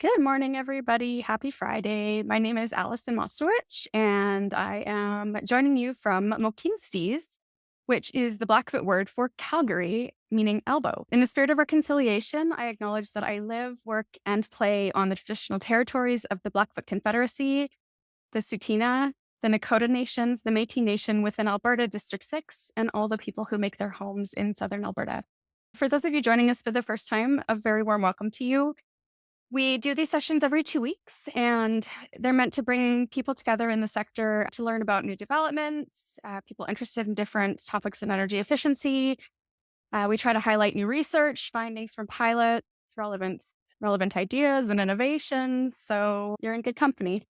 Good morning, everybody. Happy Friday. My name is Allison and I am joining you from Mokinsties, which is the Blackfoot word for Calgary, meaning elbow. In the spirit of reconciliation, I acknowledge that I live, work, and play on the traditional territories of the Blackfoot Confederacy, the Tsuut'ina, the Nakota Nations, the Métis Nation within Alberta District 6, and all the people who make their homes in southern Alberta. For those of you joining us for the first time, a very warm welcome to you. We do these sessions every 2 weeks, and they're meant to bring people together in the sector to learn about new developments, people interested in different topics in energy efficiency. We try to highlight new research, findings from pilots, relevant ideas and innovations. So you're in good company.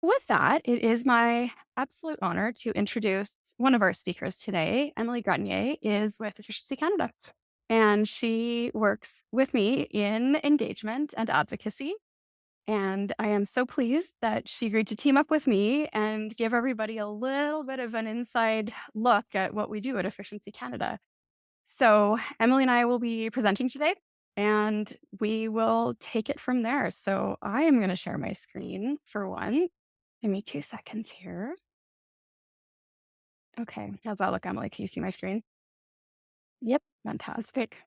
With that, it is my absolute honor to introduce one of our speakers today. Emilie Grenier is with Efficiency Canada, and she works with me in engagement and advocacy. And I am so pleased that she agreed to team up with me and give everybody a little bit of an inside look at what we do at Efficiency Canada. So Emilie and I will be presenting today, and we will take it from there. So I am going to share my screen for one. Give me 2 seconds here. Okay, how's that look, Emilie? Can you see my screen? Yep, fantastic.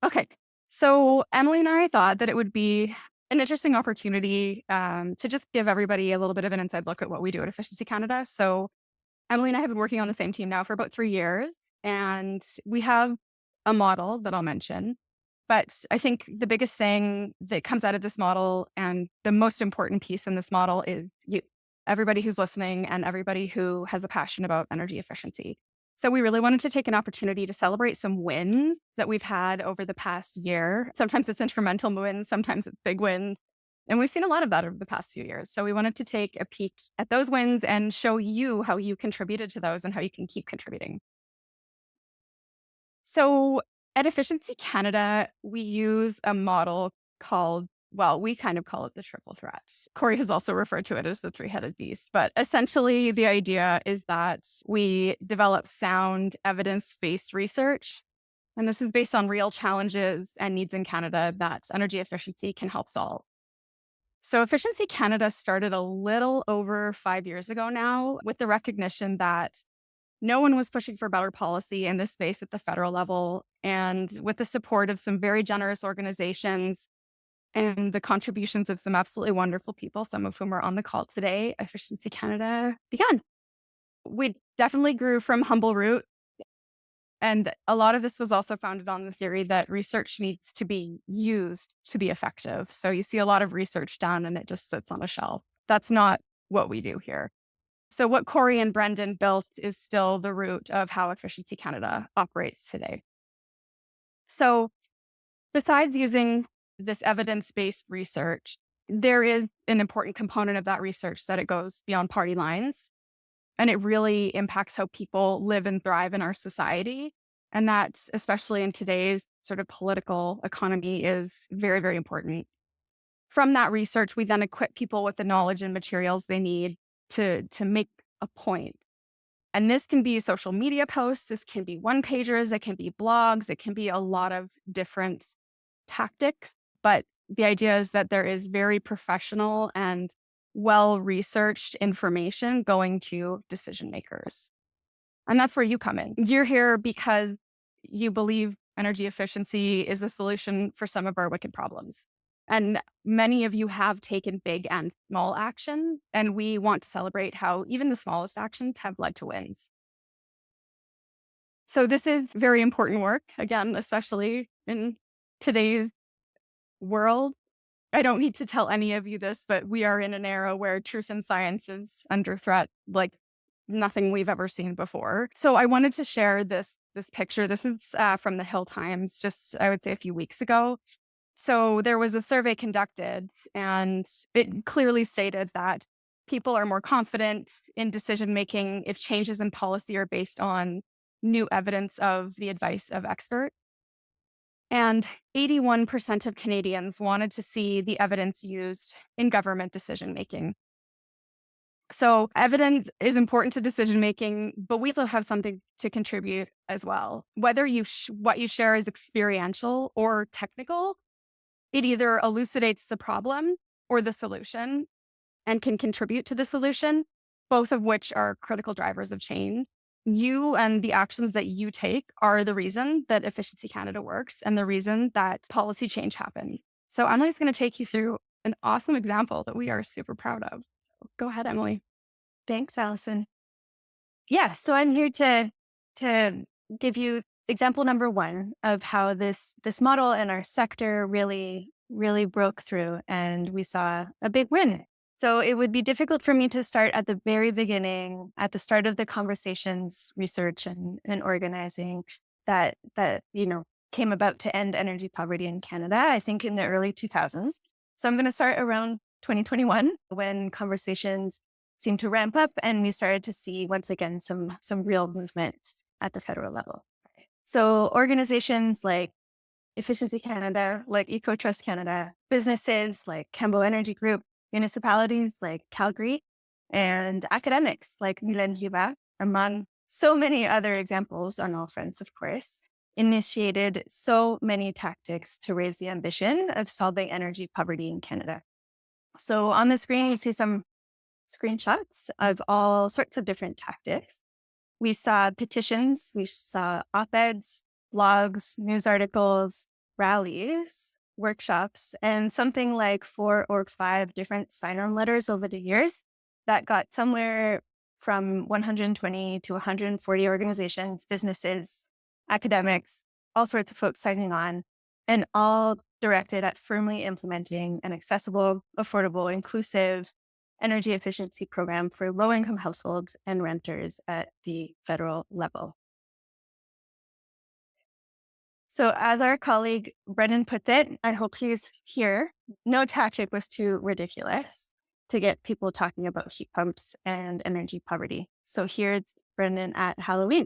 Okay, so Emilie and I thought that it would be an interesting opportunity to just give everybody a little bit of an inside look at what we do at Efficiency Canada. So Emilie and I have been working on the same team now for about 3 years, and we have a model that I'll mention. But I think the biggest thing that comes out of this model and the most important piece in this model is you, everybody who's listening and everybody who has a passion about energy efficiency. So we really wanted to take an opportunity to celebrate some wins that we've had over the past year. Sometimes it's incremental wins, sometimes it's big wins. And we've seen a lot of that over the past few years. So we wanted to take a peek at those wins and show you how you contributed to those and how you can keep contributing. So at Efficiency Canada, we use a model called, well, we kind of call it the triple threat. Corey has also referred to it as the three-headed beast. But essentially, the idea is that we develop sound evidence-based research. And this is based on real challenges and needs in Canada that energy efficiency can help solve. So Efficiency Canada started a little over 5 years ago now with the recognition that no one was pushing for better policy in this space at the federal level. And with the support of some very generous organizations and the contributions of some absolutely wonderful people, some of whom are on the call today, Efficiency Canada began. We definitely grew from humble root. And a lot of this was also founded on the theory that research needs to be used to be effective. So you see a lot of research done and it just sits on a shelf. That's not what we do here. So what Corey and Brendan built is still the root of how Efficiency Canada operates today. So besides using this evidence-based research, there is an important component of that research that it goes beyond party lines, and it really impacts how people live and thrive in our society. And that, especially in today's sort of political economy, is very, very important. From that research, we then equip people with the knowledge and materials they need to make a point. And this can be social media posts, this can be one-pagers, it can be blogs, it can be a lot of different tactics. But the idea is that there is very professional and well-researched information going to decision makers. And that's where you come in. You're here because you believe energy efficiency is a solution for some of our wicked problems. And many of you have taken big and small action, and we want to celebrate how even the smallest actions have led to wins. So this is very important work, again, especially in today's world. I don't need to tell any of you this, but we are in an era where truth and science is under threat like nothing we've ever seen before. So I wanted to share this picture. This is from the Hill Times, just I would say a few weeks ago. So there was a survey conducted, and it clearly stated that people are more confident in decision making if changes in policy are based on new evidence of the advice of experts. And 81% of Canadians wanted to see the evidence used in government decision making. So evidence is important to decision making, but we still have something to contribute as well. Whether what you share is experiential or technical, It either elucidates the problem or the solution and can contribute to the solution, both of which are critical drivers of change. You and the actions that you take are the reason that Efficiency Canada works and the reason that policy change happens. So Emily's going to take you through an awesome example that we are super proud of. Go ahead, Emily. Thanks, Allison. Yeah, so I'm here to give you example number one of how this model in our sector really broke through, and we saw a big win. So it would be difficult for me to start at the very beginning, at the start of the conversations, research, and organizing that came about to end energy poverty in Canada. I think in the early 2000s. So I'm going to start around 2021 when conversations seemed to ramp up, and we started to see once again some real movement at the federal level. So organizations like Efficiency Canada, like EcoTrust Canada, businesses like Cambo Energy Group, municipalities like Calgary, and academics like Milan Hiba, among so many other examples on all fronts, of course, initiated so many tactics to raise the ambition of solving energy poverty in Canada. So on the screen, you see some screenshots of all sorts of different tactics. We saw petitions, we saw op-eds, blogs, news articles, rallies, workshops, and something like 4 or 5 different sign-on letters over the years that got somewhere from 120 to 140 organizations, businesses, academics, all sorts of folks signing on, and all directed at firmly implementing an accessible, affordable, inclusive energy efficiency program for low-income households and renters at the federal level. So as our colleague Brendan put it, I hope he's here, no tactic was too ridiculous to get people talking about heat pumps and energy poverty. So here's Brendan at Halloween.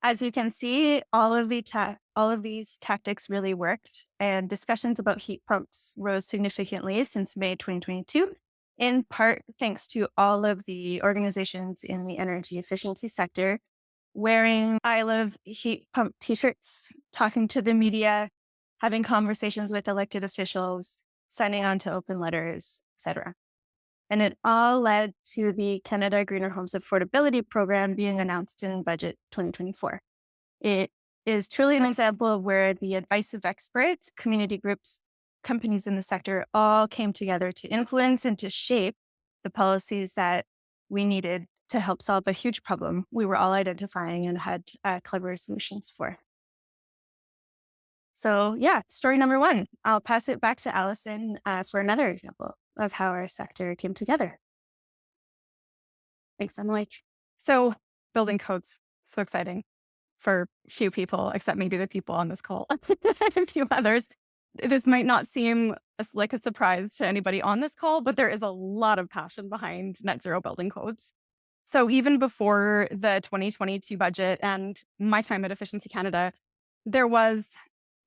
As you can see, all of these tactics really worked, and discussions about heat pumps rose significantly since May 2022, in part thanks to all of the organizations in the energy efficiency sector wearing I love heat pump t-shirts, talking to the media, having conversations with elected officials, signing on to open letters, etc. And it all led to the Canada Greener Homes Affordability Program being announced in Budget 2024. It is truly an example of where the advice of experts, community groups, companies in the sector all came together to influence and to shape the policies that we needed to help solve a huge problem we were all identifying and had clever solutions for. So yeah, story number one. I'll pass it back to Allison for another example of how our sector came together. Thanks, Emily. So building codes, so exciting for few people, except maybe the people on this call, a few others. This might not seem like a surprise to anybody on this call, but there is a lot of passion behind net zero building codes. So even before the 2022 budget and my time at Efficiency Canada, there was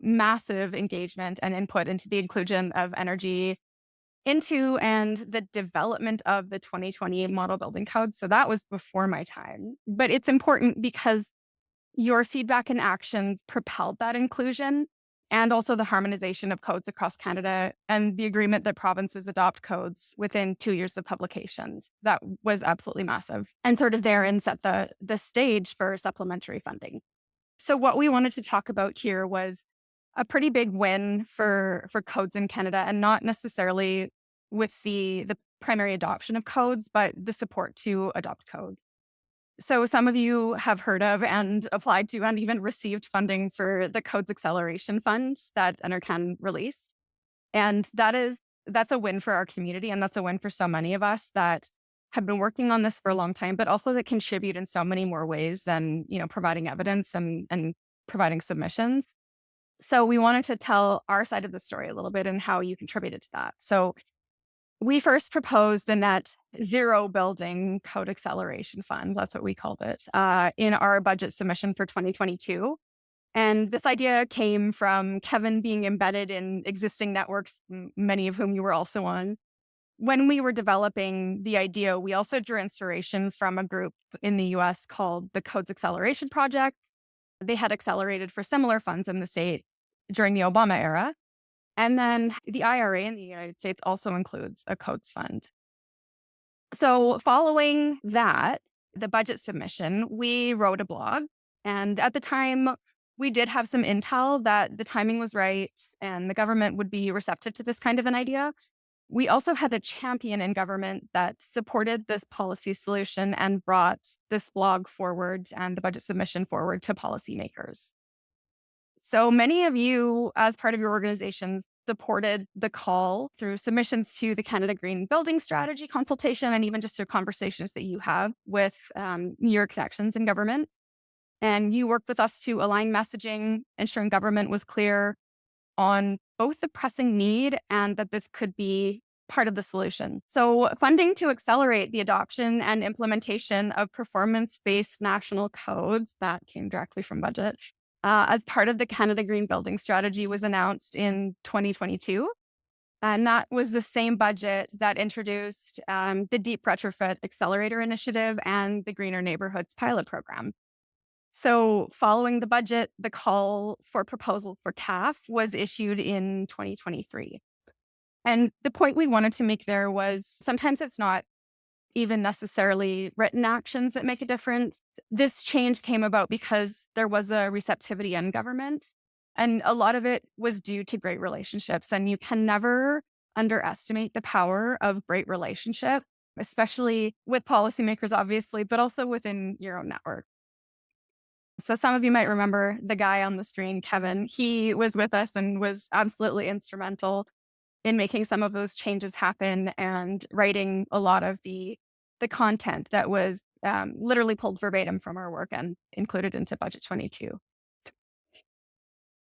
massive engagement and input into the inclusion of energy into and the development of the 2020 model building code. So that was before my time. But it's important because your feedback and actions propelled that inclusion and also the harmonization of codes across Canada and the agreement that provinces adopt codes within 2 years of publications. That was absolutely massive and sort of therein set the stage for supplementary funding. So what we wanted to talk about here was a pretty big win for codes in Canada, and not necessarily with the primary adoption of codes, but the support to adopt codes. So some of you have heard of and applied to and even received funding for the Codes Acceleration Fund that NRCan released. And that's a win for our community, and that's a win for so many of us that have been working on this for a long time, but also that contribute in so many more ways than, providing evidence and providing submissions. So we wanted to tell our side of the story a little bit and how you contributed to that. So we first proposed the Net Zero Building Code Acceleration Fund. That's what we called it in our budget submission for 2022. And this idea came from Kevin being embedded in existing networks, many of whom you were also on. When we were developing the idea, we also drew inspiration from a group in the US called the Codes Acceleration Project. They had accelerated for similar funds in the States during the Obama era. And then the IRA in the United States also includes a codes fund. So, following that, the budget submission, we wrote a blog. And at the time, we did have some intel that the timing was right and the government would be receptive to this kind of an idea. We also had a champion in government that supported this policy solution and brought this blog forward and the budget submission forward to policymakers. So many of you, as part of your organizations, supported the call through submissions to the Canada Green Building Strategy consultation and even just through conversations that you have with your connections in government. And you worked with us to align messaging, ensuring government was clear on both the pressing need and that this could be part of the solution. So, funding to accelerate the adoption and implementation of performance based national codes that came directly from budget as part of the Canada Green Building Strategy was announced in 2022. And that was the same budget that introduced the Deep Retrofit Accelerator Initiative and the Greener Neighborhoods Pilot Program. So, following the budget, the call for proposals for CAF was issued in 2023. And the point we wanted to make there was sometimes it's not even necessarily written actions that make a difference. This change came about because there was a receptivity in government, and a lot of it was due to great relationships. And you can never underestimate the power of great relationship, especially with policymakers, obviously, but also within your own network. So some of you might remember the guy on the screen, Kevin. He was with us and was absolutely instrumental in making some of those changes happen and writing a lot of the content that was literally pulled verbatim from our work and included into Budget 22.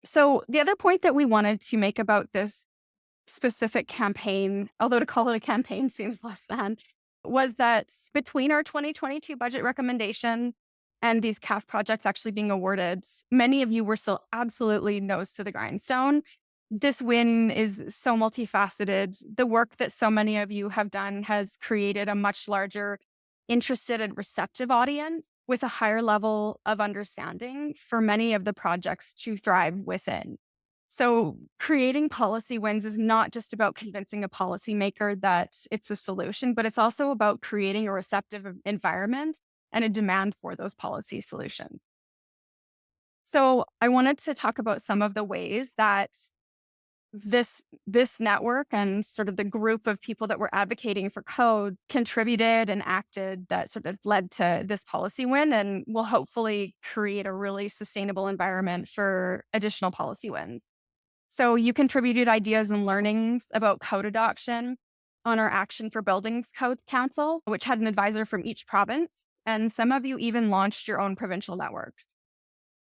So the other point that we wanted to make about this specific campaign, although to call it a campaign seems less than, was that between our 2022 budget recommendation and these CAF projects actually being awarded, many of you were still absolutely nose to the grindstone. This win is so multifaceted. The work that so many of you have done has created a much larger, interested and receptive audience with a higher level of understanding for many of the projects to thrive within. So, creating policy wins is not just about convincing a policymaker that it's a solution, but it's also about creating a receptive environment and a demand for those policy solutions. So, I wanted to talk about some of the ways that this network and sort of the group of people that were advocating for codes contributed and acted that sort of led to this policy win and will hopefully create a really sustainable environment for additional policy wins. So you contributed ideas and learnings about code adoption on our Action for Buildings Code Council, which had an advisor from each province. And some of you even launched your own provincial networks.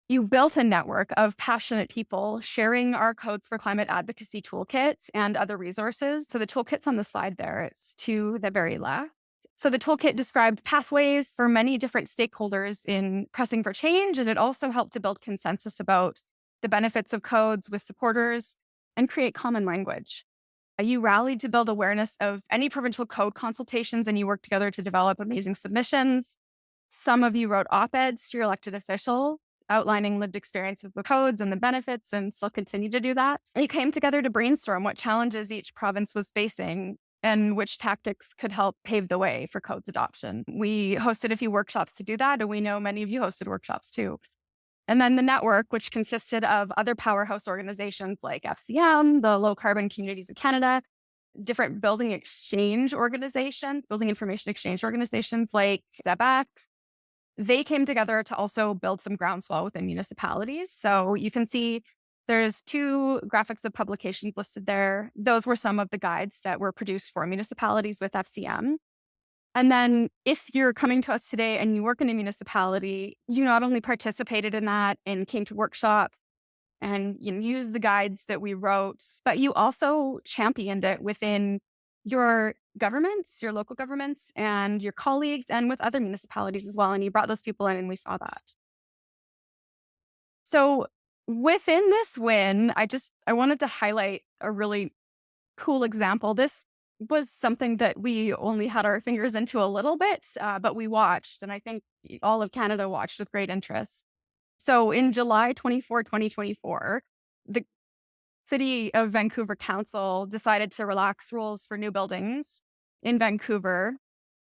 You built a network of passionate people sharing our Codes for Climate Advocacy toolkits and other resources. So the toolkit's on the slide there, it's to the very left. So the toolkit described pathways for many different stakeholders in pressing for change, and it also helped to build consensus about the benefits of codes with supporters and create common language. You rallied to build awareness of any provincial code consultations, and you worked together to develop amazing submissions. Some of you wrote op-eds to your elected official outlining lived experience with the codes and the benefits, and still continue to do that. You came together to brainstorm what challenges each province was facing and which tactics could help pave the way for codes adoption. We hosted a few workshops to do that, and we know many of you hosted workshops too. And then the network, which consisted of other powerhouse organizations like FCM, the Low Carbon Communities of Canada, different building exchange organizations, building information exchange organizations like ZEBAC, they came together to also build some groundswell within municipalities. So you can see there's two graphics of publications listed there. Those were some of the guides that were produced for municipalities with FCM. And then if you're coming to us today and you work in a municipality, you not only participated in that and came to workshops and used the guides that we wrote, but you also championed it within your governments, your local governments, and your colleagues, and with other municipalities as well. And you brought those people in, and we saw that. So within this win, I wanted to highlight a really cool example. This was something that we only had our fingers into a little bit, but we watched, and I think all of Canada watched with great interest. So in July 24, 2024, the City of Vancouver Council decided to relax rules for new buildings in Vancouver,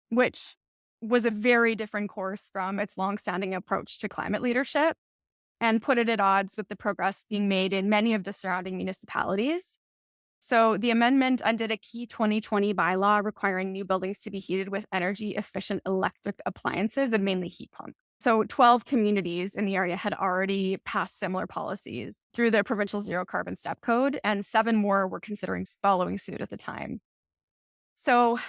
which was a very different course from its longstanding approach to climate leadership, and put it at odds with the progress being made in many of the surrounding municipalities. So the amendment undid a key 2020 bylaw requiring new buildings to be heated with energy efficient electric appliances and mainly heat pumps. So 12 communities in the area had already passed similar policies through the provincial zero carbon step code, and 7 more were considering following suit at the time. So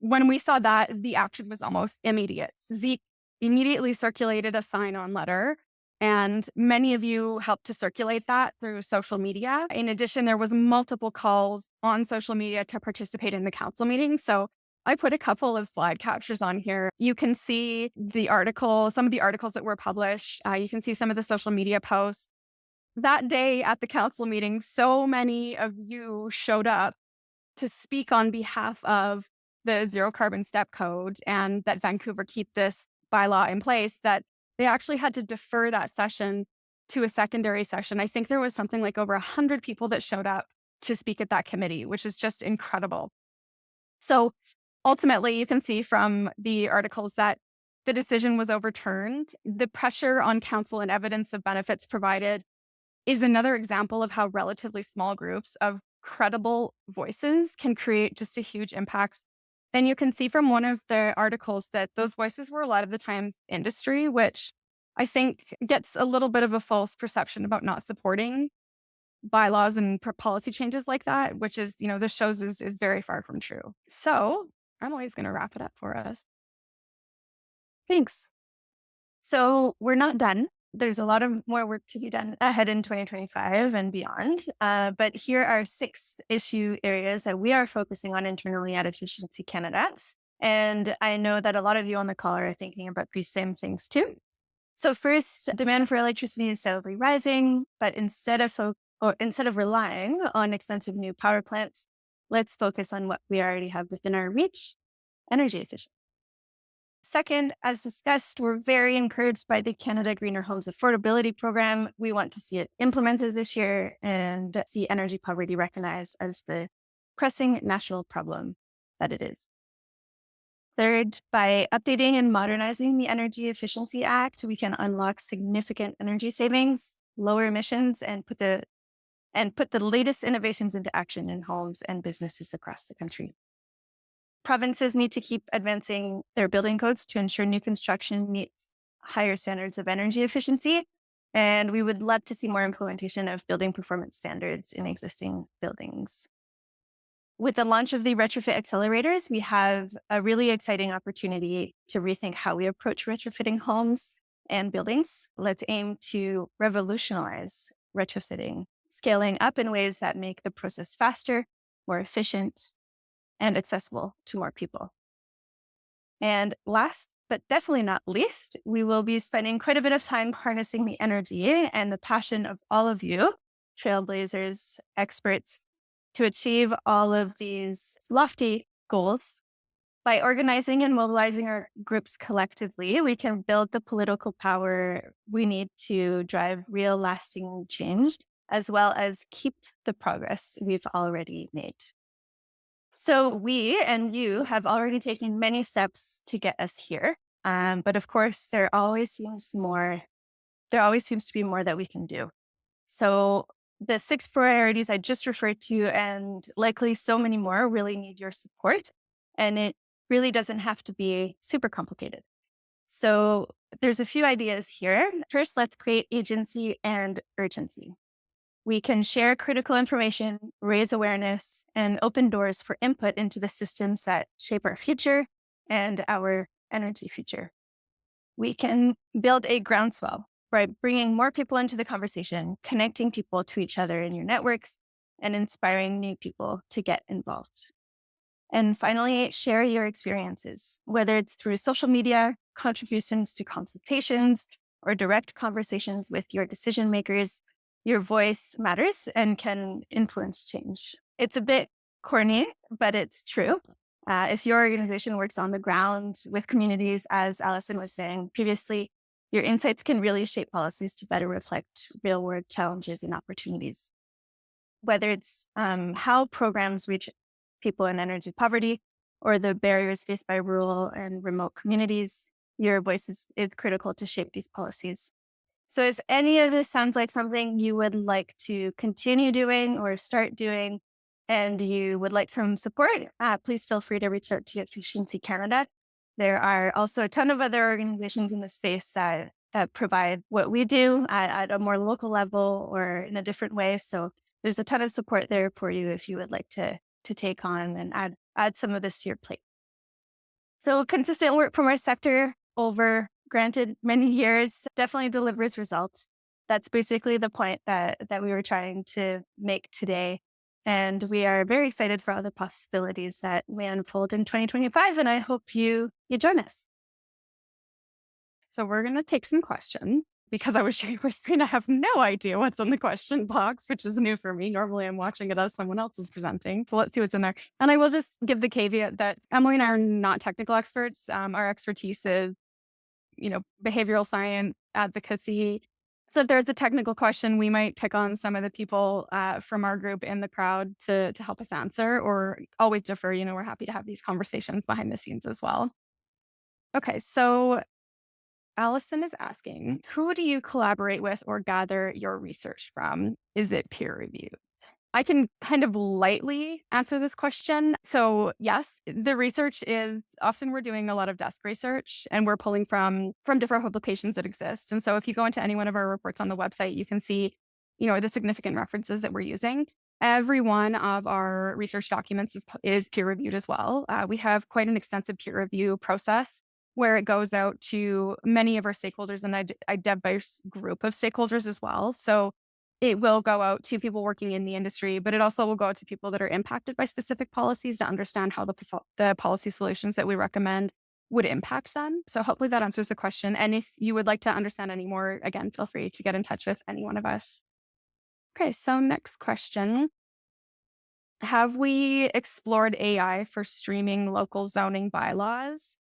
when we saw that, the action was almost immediate. Zeke immediately circulated a sign on letter, and many of you helped to circulate that through social media. In addition, there was multiple calls on social media to participate in the council meeting. So I put a couple of slide captures on here. You can see the article, some of the articles that were published. You can see some of the social media posts. That day at the council meeting, so many of you showed up to speak on behalf of the zero carbon step code and that Vancouver keep this bylaw in place that they actually had to defer that session to a secondary session. I think there was something like over 100 people that showed up to speak at that committee, which is just incredible. So ultimately, you can see from the articles that the decision was overturned. The pressure on council and evidence of benefits provided is another example of how relatively small groups of credible voices can create just a huge impact. And you can see from one of the articles that those voices were a lot of the times industry, which I think gets a little bit of a false perception about not supporting bylaws and policy changes like that, which is, this shows is very far from true. So Emily's going to wrap it up for us. Thanks. So we're not done. There's a lot of more work to be done ahead in 2025 and beyond. But here are 6 issue areas that we are focusing on internally at Efficiency Canada. And I know that a lot of you on the call are thinking about these same things too. So first, demand for electricity is steadily rising, but instead of relying on expensive new power plants, let's focus on what we already have within our reach: energy efficiency. Second, as discussed, we're very encouraged by the Canada Greener Homes Affordability Program. We want to see it implemented this year and see energy poverty recognized as the pressing national problem that it is. Third, by updating and modernizing the Energy Efficiency Act, we can unlock significant energy savings, lower emissions, and put the latest innovations into action in homes and businesses across the country. Provinces need to keep advancing their building codes to ensure new construction meets higher standards of energy efficiency. And we would love to see more implementation of building performance standards in existing buildings. With the launch of the retrofit accelerators, we have a really exciting opportunity to rethink how we approach retrofitting homes and buildings. Let's aim to revolutionize retrofitting, scaling up in ways that make the process faster, more efficient, and accessible to more people. And last, but definitely not least, we will be spending quite a bit of time harnessing the energy and the passion of all of you, trailblazers, experts, to achieve all of these lofty goals. By organizing and mobilizing our groups collectively, we can build the political power we need to drive real lasting change, as well as keep the progress we've already made. So we and you have already taken many steps to get us here. But of course, there always seems to be more that we can do. So the 6 priorities I just referred to, and likely so many more, really need your support. And it really doesn't have to be super complicated. So there's a few ideas here. First, let's create agency and urgency. We can share critical information, raise awareness, and open doors for input into the systems that shape our future and our energy future. We can build a groundswell by bringing more people into the conversation, connecting people to each other in your networks, and inspiring new people to get involved. And finally, share your experiences, whether it's through social media, contributions to consultations, or direct conversations with your decision makers. Your voice matters and can influence change. It's a bit corny, but it's true. If your organization works on the ground with communities, as Allison was saying previously, your insights can really shape policies to better reflect real world challenges and opportunities. whether it's how programs reach people in energy poverty or the barriers faced by rural and remote communities. Your voice is critical to shape these policies. So, if any of this sounds like something you would like to continue doing or start doing, and you would like some support, please feel free to reach out to Efficiency Canada. There are also a ton of other organizations in the space that provide what we do at a more local level or in a different way. So, there's a ton of support there for you if you would like to take on and add some of this to your plate. So consistent work from our sector over granted many years definitely delivers results. That's basically the point that we were trying to make today. And we are very excited for all the possibilities that may unfold in 2025. And I hope you join us. So we're going to take some questions because I was sharing my screen. I have no idea what's in the question box, which is new for me. Normally I'm watching it as someone else is presenting. So let's see what's in there. And I will just give the caveat that Emily and I are not technical experts. Our expertise is, behavioral science, advocacy. So if there's a technical question, we might pick on some of the people from our group in the crowd to help us answer, or always defer. We're happy to have these conversations behind the scenes as well. Okay, so Allison is asking, who do you collaborate with or gather your research from? Is it peer reviewed? I can kind of lightly answer this question. So yes, the research is often we're doing a lot of desk research and we're pulling from different publications that exist. And so if you go into any one of our reports on the website, you can see, the significant references that we're using. Every one of our research documents is peer reviewed as well. We have quite an extensive peer review process where it goes out to many of our stakeholders and a diverse group of stakeholders as well. So it will go out to people working in the industry, but it also will go out to people that are impacted by specific policies to understand how the policy solutions that we recommend would impact them. So hopefully that answers the question. And if you would like to understand any more, again, feel free to get in touch with any one of us. Okay, so next question. Have we explored AI for streaming local zoning bylaws?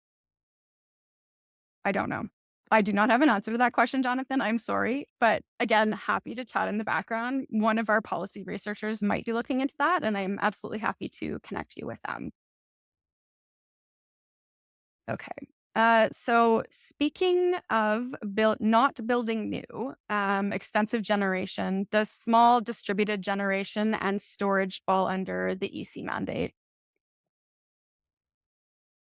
I don't know. I do not have an answer to that question, Jonathan. I'm sorry. But again, happy to chat in the background. One of our policy researchers might be looking into that, and I'm absolutely happy to connect you with them. Okay. So speaking of not building new, extensive generation, does small distributed generation and storage fall under the EC mandate?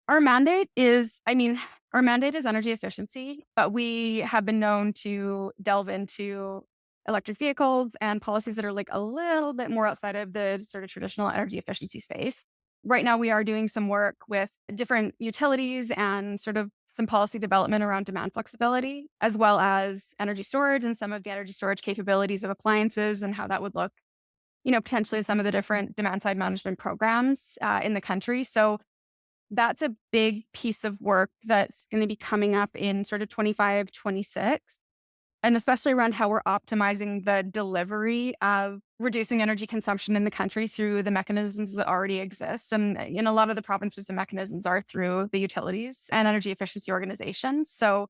Our mandate is, I mean, our mandate is energy efficiency, but we have been known to delve into electric vehicles and policies that are like a little bit more outside of the sort of traditional energy efficiency space. Right now, we are doing some work with different utilities and sort of some policy development around demand flexibility, as well as energy storage and some of the energy storage capabilities of appliances and how that would look, potentially some of the different demand side management programs in the country. So that's a big piece of work that's going to be coming up in sort of 25, 26, and especially around how we're optimizing the delivery of reducing energy consumption in the country through the mechanisms that already exist. And in a lot of the provinces, the mechanisms are through the utilities and energy efficiency organizations. So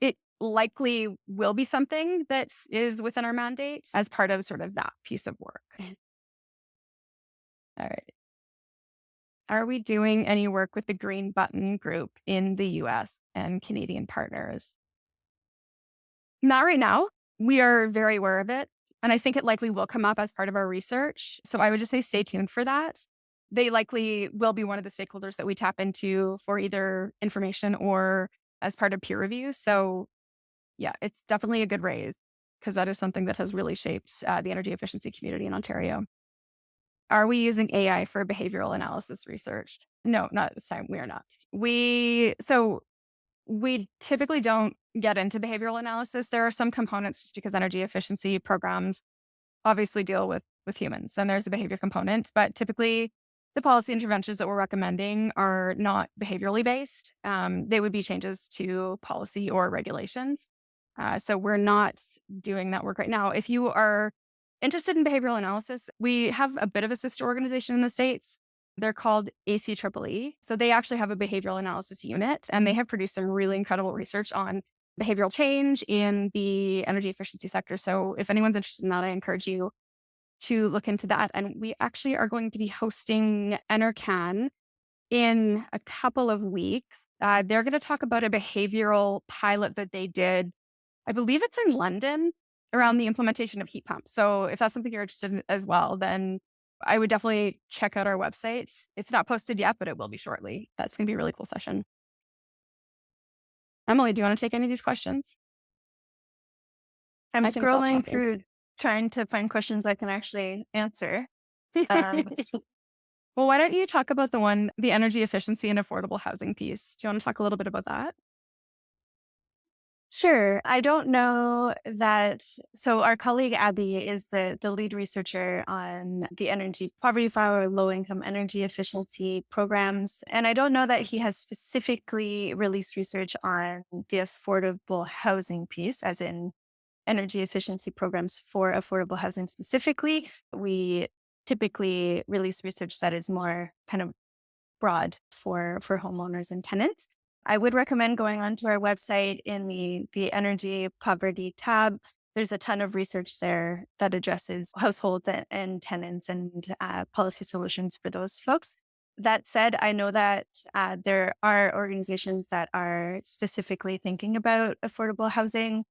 it likely will be something that is within our mandate as part of sort of that piece of work. All right. Are we doing any work with the Green Button Group in the US and Canadian partners? Not right now. We are very aware of it. And I think it likely will come up as part of our research. So I would just say stay tuned for that. They likely will be one of the stakeholders that we tap into for either information or as part of peer review. So yeah, it's definitely a good raise because that is something that has really shaped the energy efficiency community in Ontario. Are we using AI for behavioral analysis research? No, not this time. We are not. We typically don't get into behavioral analysis. There are some components just because energy efficiency programs obviously deal with humans and there's a behavior component, but typically the policy interventions that we're recommending are not behaviorally based. They would be changes to policy or regulations. So we're not doing that work right now. If you are interested in behavioral analysis, we have a bit of a sister organization in the States. They're called ACEEE. So they actually have a behavioral analysis unit, and they have produced some really incredible research on behavioral change in the energy efficiency sector. So if anyone's interested in that, I encourage you to look into that. And we actually are going to be hosting ENERCAN in a couple of weeks. They're going to talk about a behavioral pilot that they did. I believe it's in London around the implementation of heat pumps. So if that's something you're interested in as well, then I would definitely check out our website. It's not posted yet, but it will be shortly. That's going to be a really cool session. Emily, do you want to take any of these questions? I'm I can stop scrolling talking. through trying to find questions I can actually answer. Um, Well, why don't you talk about the energy efficiency and affordable housing piece? Do you want to talk a little bit about that? Sure. I don't know that. So, our colleague Abby is the lead researcher on the energy poverty file or low income energy efficiency programs. And I don't know that he has specifically released research on the affordable housing piece, as in energy efficiency programs for affordable housing specifically. We typically release research that is more kind of broad for homeowners and tenants. I would recommend going onto our website in the energy poverty tab. There's a ton of research there that addresses households and tenants and policy solutions for those folks. That said, I know that there are organizations that are specifically thinking about affordable housing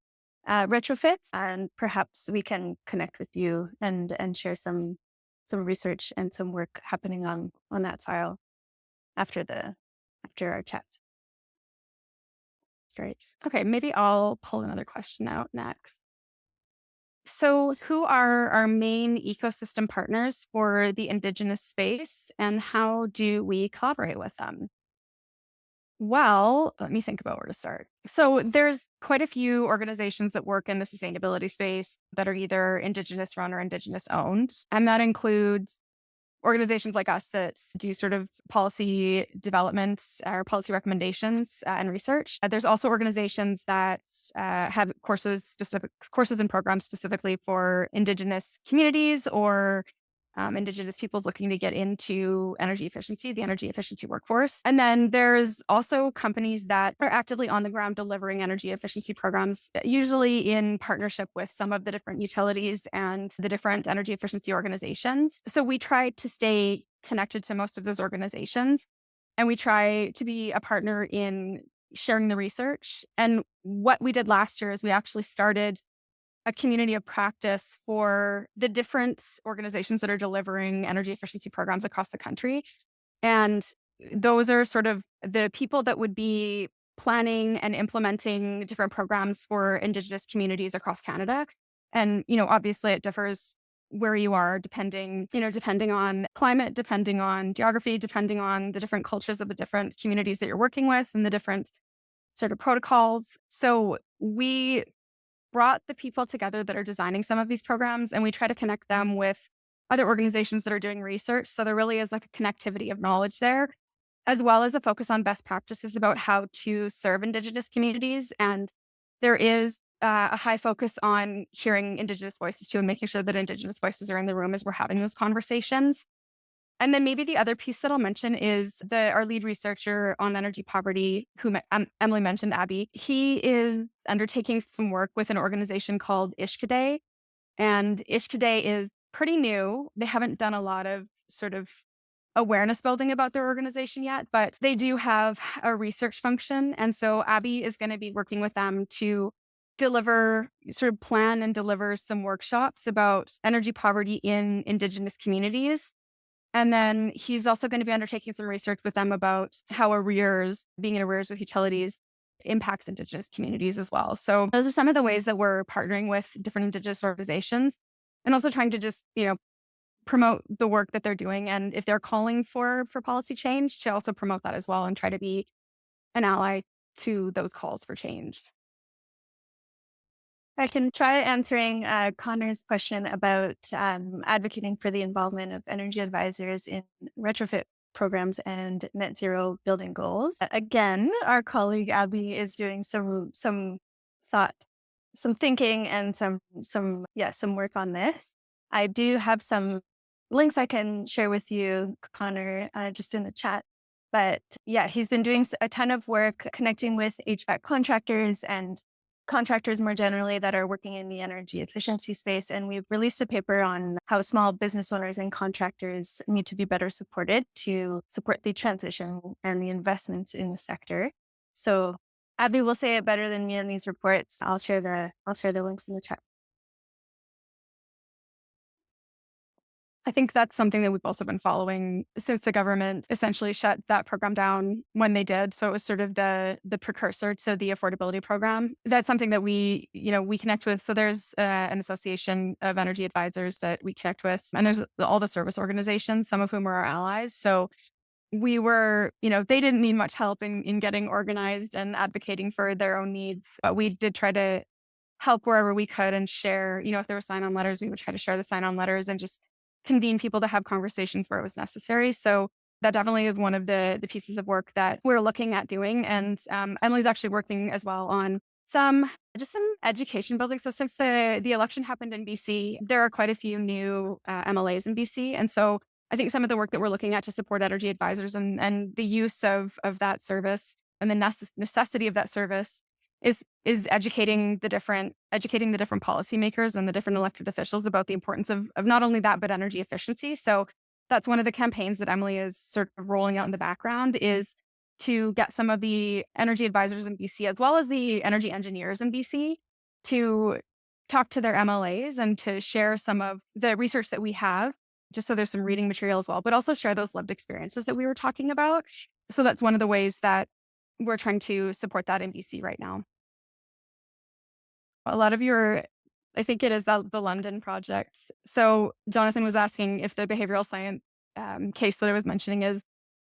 retrofits, and perhaps we can connect with you and share some research and some work happening on that file after our chat. Great. Okay, maybe I'll pull another question out next. So, who are our main ecosystem partners for the Indigenous space, and how do we collaborate with them? Well, let me think about where to start. So, there's quite a few organizations that work in the sustainability space that are either Indigenous run or Indigenous owned. And that includes organizations like us that do sort of policy development or policy recommendations and research. There's also organizations that have courses and programs specifically for Indigenous communities or Indigenous peoples looking to get into energy efficiency, the energy efficiency workforce. And then there's also companies that are actively on the ground delivering energy efficiency programs, usually in partnership with some of the different utilities and the different energy efficiency organizations. So we try to stay connected to most of those organizations, and we try to be a partner in sharing the research. And what we did last year is we actually started a community of practice for the different organizations that are delivering energy efficiency programs across the country. And those are sort of the people that would be planning and implementing different programs for Indigenous communities across Canada. And, obviously it differs where you are depending on climate, depending on geography, depending on the different cultures of the different communities that you're working with and the different sort of protocols. So we brought the people together that are designing some of these programs, and we try to connect them with other organizations that are doing research. So there really is like a connectivity of knowledge there, as well as a focus on best practices about how to serve Indigenous communities. And there is a high focus on hearing Indigenous voices too, and making sure that Indigenous voices are in the room as we're having those conversations. And then maybe the other piece that I'll mention is our lead researcher on energy poverty, who Emily mentioned, Abby. He is undertaking some work with an organization called Ishkade. And Ishkade is pretty new. They haven't done a lot of sort of awareness building about their organization yet, but they do have a research function. And so Abby is going to be working with them to plan and deliver some workshops about energy poverty in Indigenous communities. And then he's also going to be undertaking some research with them about how being in arrears with utilities impacts Indigenous communities as well. So those are some of the ways that we're partnering with different Indigenous organizations and also trying to just, promote the work that they're doing. And if they're calling for policy change, to also promote that as well and try to be an ally to those calls for change. I can try answering Connor's question about advocating for the involvement of energy advisors in retrofit programs and net zero building goals. Again, our colleague Abby is doing some thought, some thinking, and some work on this. I do have some links I can share with you, Connor, just in the chat. But yeah, he's been doing a ton of work connecting with HVAC contractors and contractors more generally that are working in the energy efficiency space. And we've released a paper on how small business owners and contractors need to be better supported to support the transition and the investments in the sector. So Abby will say it better than me in these reports. I'll share the links in the chat. I think that's something that we've also been following since the government essentially shut that program down when they did. So it was sort of the precursor to the affordability program. That's something that we connect with. So there's an association of energy advisors that we connect with, and there's all the service organizations, some of whom are our allies. So we were, they didn't need much help in getting organized and advocating for their own needs, but we did try to help wherever we could and share, if there were sign-on letters, we would try to share the sign-on letters and just convene people to have conversations where it was necessary. So that definitely is one of the pieces of work that we're looking at doing. And Emily's actually working as well on some education building. So since the election happened in BC, there are quite a few new MLAs in BC. And so I think some of the work that we're looking at to support energy advisors and the use of that service and the necessity of that service is educating the different policymakers and the different elected officials about the importance of not only that, but energy efficiency. So that's one of the campaigns that Emilie is sort of rolling out in the background, is to get some of the energy advisors in BC, as well as the energy engineers in BC, to talk to their MLAs and to share some of the research that we have, just so there's some reading material as well, but also share those lived experiences that we were talking about. So that's one of the ways that we're trying to support that in BC right now. A lot of I think it is the London project. So Jonathan was asking if the behavioral science case that I was mentioning is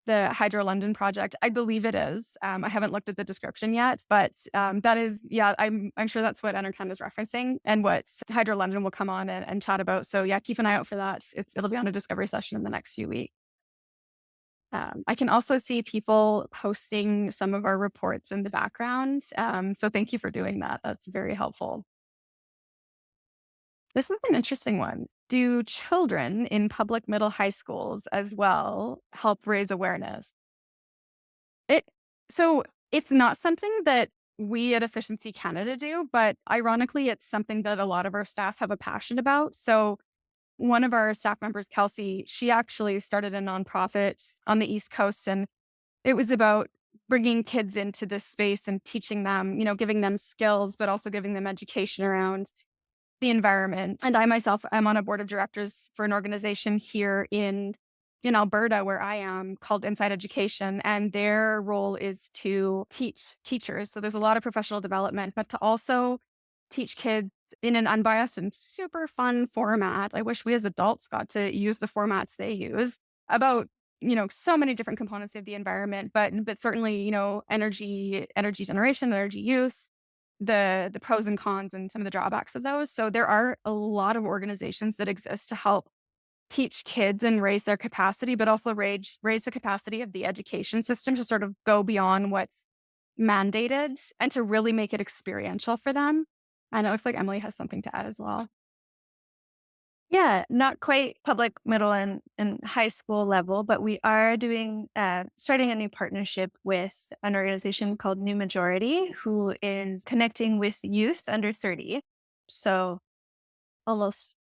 the Hydro London project. I believe it is. I haven't looked at the description yet, but that is, yeah, I'm sure that's what Enerchem is referencing and what Hydro London will come on and chat about. So yeah, keep an eye out for that. It'll be on a discovery session in the next few weeks. I can also see people posting some of our reports in the background. So thank you for doing that. That's very helpful. This is an interesting one. Do children in public middle high schools as well help raise awareness? It so it's not something that we at Efficiency Canada do, but ironically, it's something that a lot of our staff have a passion about. So one of our staff members, Kelsey, she actually started a nonprofit on the East Coast, and it was about bringing kids into this space and teaching them, giving them skills, but also giving them education around the environment. And I myself am on a board of directors for an organization here in Alberta, where I am, called Inside Education. And their role is to teach teachers. So there's a lot of professional development, but to also teach kids in an unbiased and super fun format. I wish we as adults got to use the formats they use about, so many different components of the environment, but certainly, energy generation, energy use, the pros and cons and some of the drawbacks of those. So there are a lot of organizations that exist to help teach kids and raise their capacity, but also raise the capacity of the education system to sort of go beyond what's mandated and to really make it experiential for them. And it looks like Emilie has something to add as well. Yeah, not quite public middle and high school level, but we are starting a new partnership with an organization called New Majority, who is connecting with youth under 30. So almost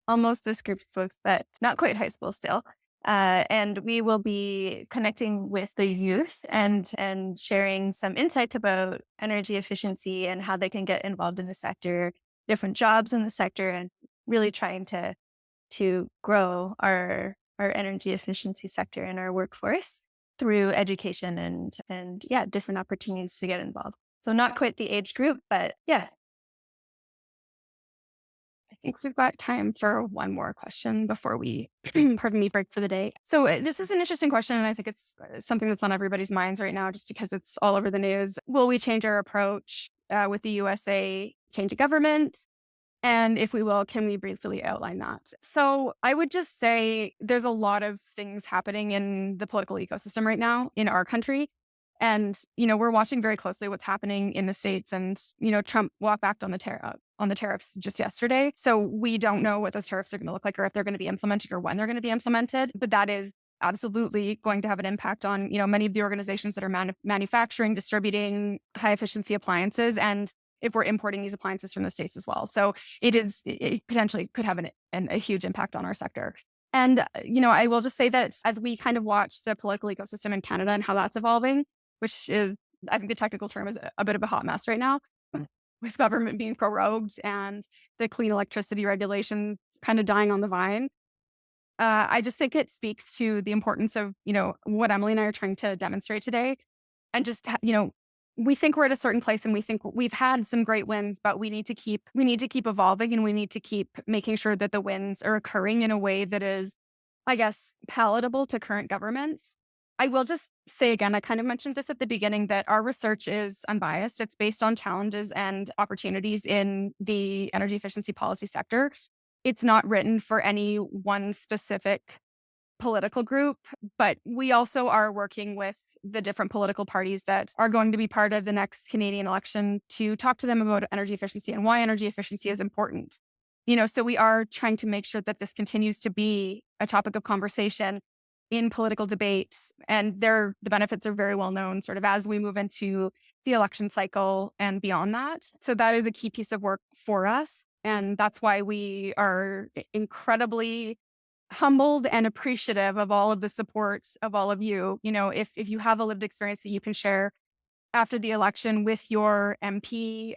almost this group of folks, but not quite high school still. And we will be connecting with the youth and sharing some insights about energy efficiency and how they can get involved in the sector, different jobs in the sector, and really trying to grow our energy efficiency sector and our workforce through education and yeah, different opportunities to get involved. So not quite the age group, but yeah. I think we've got time for one more question before we, pardon me, break for the day. So this is an interesting question, and I think it's something that's on everybody's minds right now, just because it's all over the news. Will we change our approach with the USA change of government? And if we will, can we briefly outline that? So I would just say there's a lot of things happening in the political ecosystem right now in our country. And, we're watching very closely what's happening in the States. And, Trump walked back on the tariffs just yesterday. So we don't know what those tariffs are going to look like, or if they're going to be implemented, or when they're going to be implemented. But that is absolutely going to have an impact on, many of the organizations that are manufacturing, distributing high efficiency appliances, and if we're importing these appliances from the States as well. So it potentially could have a huge impact on our sector. And, I will just say that as we kind of watch the political ecosystem in Canada and how that's evolving, which is, I think the technical term is a bit of a hot mess right now, with government being prorogued and the clean electricity regulation kind of dying on the vine. I just think it speaks to the importance of, what Emily and I are trying to demonstrate today. And just, we think we're at a certain place and we think we've had some great wins, but we need to keep evolving, and we need to keep making sure that the wins are occurring in a way that is, I guess, palatable to current governments. I will just say again, I kind of mentioned this at the beginning, that our research is unbiased. It's based on challenges and opportunities in the energy efficiency policy sector. It's not written for any one specific political group, but we also are working with the different political parties that are going to be part of the next Canadian election to talk to them about energy efficiency and why energy efficiency is important. So we are trying to make sure that this continues to be a topic of conversation in political debates, and the benefits are very well known sort of as we move into the election cycle and beyond that. So that is a key piece of work for us. And that's why we are incredibly humbled and appreciative of all of the support of all of you. If you have a lived experience that you can share after the election with your MP,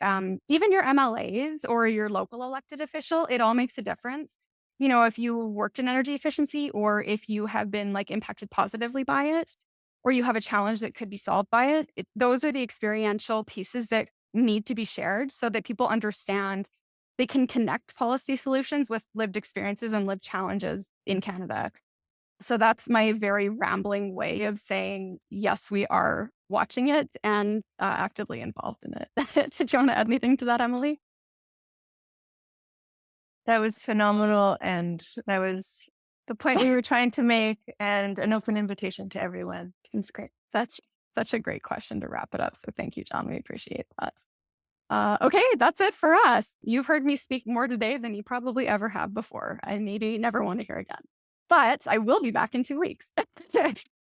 even your MLAs or your local elected official, it all makes a difference. If you worked in energy efficiency, or if you have been like impacted positively by it, or you have a challenge that could be solved by it, those are the experiential pieces that need to be shared so that people understand they can connect policy solutions with lived experiences and lived challenges in Canada. So that's my very rambling way of saying, yes, we are watching it and actively involved in it. Did you want to add anything to that, Emily? That was phenomenal. And that was the point we were trying to make, and an open invitation to everyone. It's great. That's such a great question to wrap it up. So thank you, John. We appreciate that. Okay, that's it for us. You've heard me speak more today than you probably ever have before. I maybe never want to hear again. But I will be back in 2 weeks.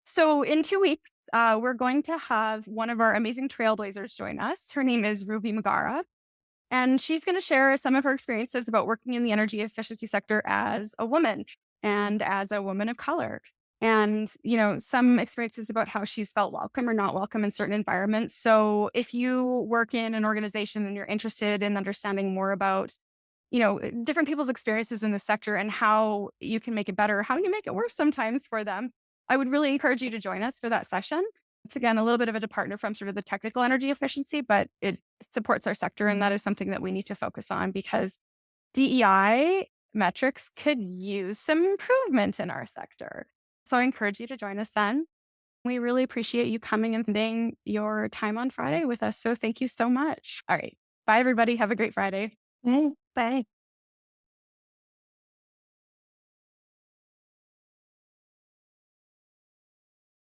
So in 2 weeks, we're going to have one of our amazing trailblazers join us. Her name is Ruby Magara, and she's going to share some of her experiences about working in the energy efficiency sector as a woman and as a woman of color. And, some experiences about how she's felt welcome or not welcome in certain environments. So if you work in an organization and you're interested in understanding more about, different people's experiences in the sector and how you can make it better, how you make it worse sometimes for them, I would really encourage you to join us for that session. It's again a little bit of a departure from sort of the technical energy efficiency, but it supports our sector. And that is something that we need to focus on because DEI metrics could use some improvement in our sector. So I encourage you to join us then. We really appreciate you coming and spending your time on Friday with us. So thank you so much. All right. Bye, everybody. Have a great Friday. Bye. Bye.